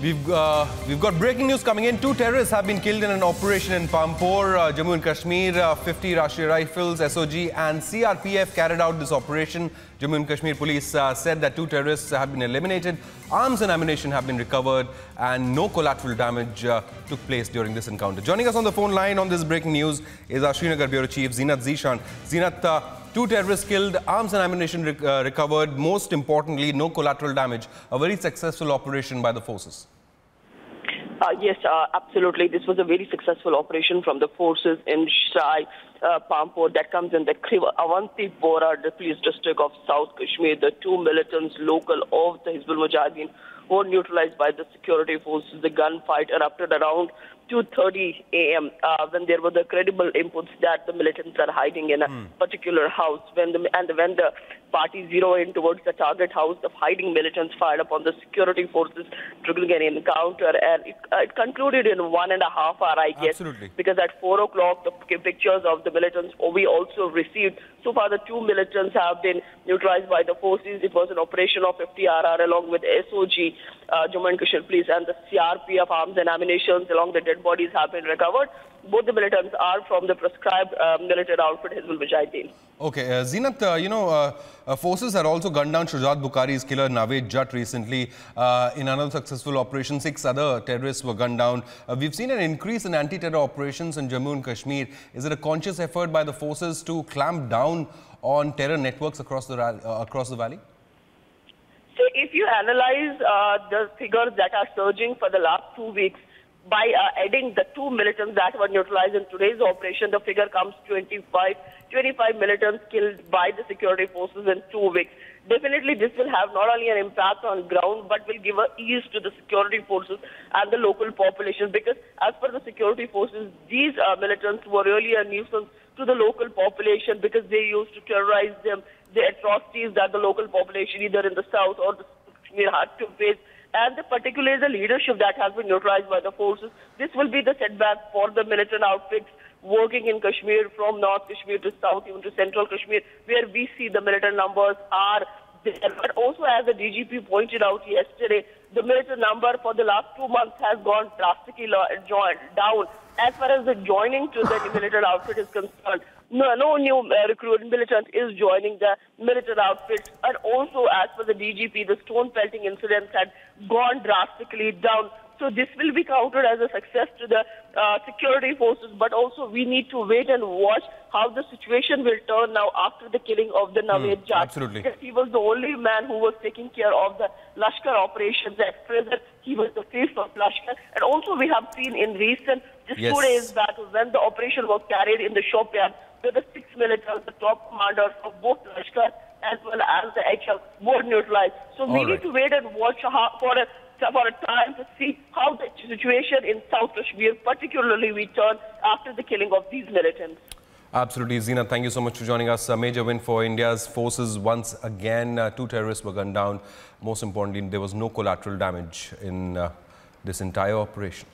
We've got breaking news coming in. 2 terrorists have been killed in an operation in Pampore, Jammu and Kashmir. 50 Rashtriya Rifles, SOG and CRPF carried out this operation. Jammu and Kashmir police said that 2 terrorists have been eliminated. Arms and ammunition have been recovered and no collateral damage took place during this encounter. Joining us on the phone line on this breaking news is our Srinagar Bureau Chief Zeenat Zishan. Zeenat, 2 terrorists killed, arms and ammunition recovered. Most importantly, no collateral damage. A very successful operation by the forces. Yes, absolutely. This was a very successful operation from the forces in Pampore that comes in the Avantipora, the police district of South Kashmir. The 2 militants local of the Hizbul Mujahideen were neutralized by the security forces. The gunfight erupted around 2:30 a.m. When there were the credible inputs that the militants are hiding in a particular house. When the party zeroed in towards the target house, the hiding militants fired upon the security forces, triggering an encounter, and it concluded in 1.5 hours, I guess. Absolutely. Because at 4 o'clock, the pictures of the militants we also received. So far, the 2 militants have been neutralized by the forces. It was an operation of 50 RR along with SOG, Jammu and Kashmir Police, and the CRPF arms and ammunition along the dead bodies have been recovered. Both the militants are from the prescribed military outfit Hizbul Mujahideen. Okay, Zeenat, forces had also gunned down Shujat Bukhari's killer Naved Jatt recently. In another successful operation, 6 other terrorists were gunned down. We've seen an increase in anti-terror operations in Jammu and Kashmir. Is it a conscious effort by the forces to clamp down on terror networks across the valley? So if you analyze the figures that are surging for the last 2 weeks, by adding the 2 militants that were neutralized in today's operation, the figure comes 25 militants killed by the security forces in 2 weeks. Definitely this will have not only an impact on ground, but will give ease to the security forces and the local population, because as per the security forces, these militants were really a nuisance to the local population because they used to terrorize them. The atrocities that the local population, either in the south or the Kashmir, had to face. And particularly the leadership that has been neutralized by the forces. This will be the setback for the militant outfits working in Kashmir, from North Kashmir to South, even to Central Kashmir, where we see the militant numbers are there. But also, as the DGP pointed out yesterday, the militant number for the last 2 months has gone drastically down. As far as the joining to the militant outfit is concerned, no new recruit militant is joining the militant outfits. And also, as per the DGP, the stone pelting incidents had gone drastically down. So this will be counted as a success to the security forces. But also, we need to wait and watch how the situation will turn now after the killing of the Naved Jatt. Absolutely. Because he was the only man who was taking care of the Lashkar operations. At present, he was the face of Lashkar. And also, we have seen in recent, just 2 days back, when the operation was carried in the Shopian, where the 6 militants, the top commanders of both Lashkar as well as the HL, were neutralized. So we need to wait and watch for a time to see how the situation in South Kashmir particularly will turn after the killing of these militants. Absolutely. Zeenat, thank you so much for joining us. A major win for India's forces once again. 2 terrorists were gunned down. Most importantly, there was no collateral damage in this entire operation.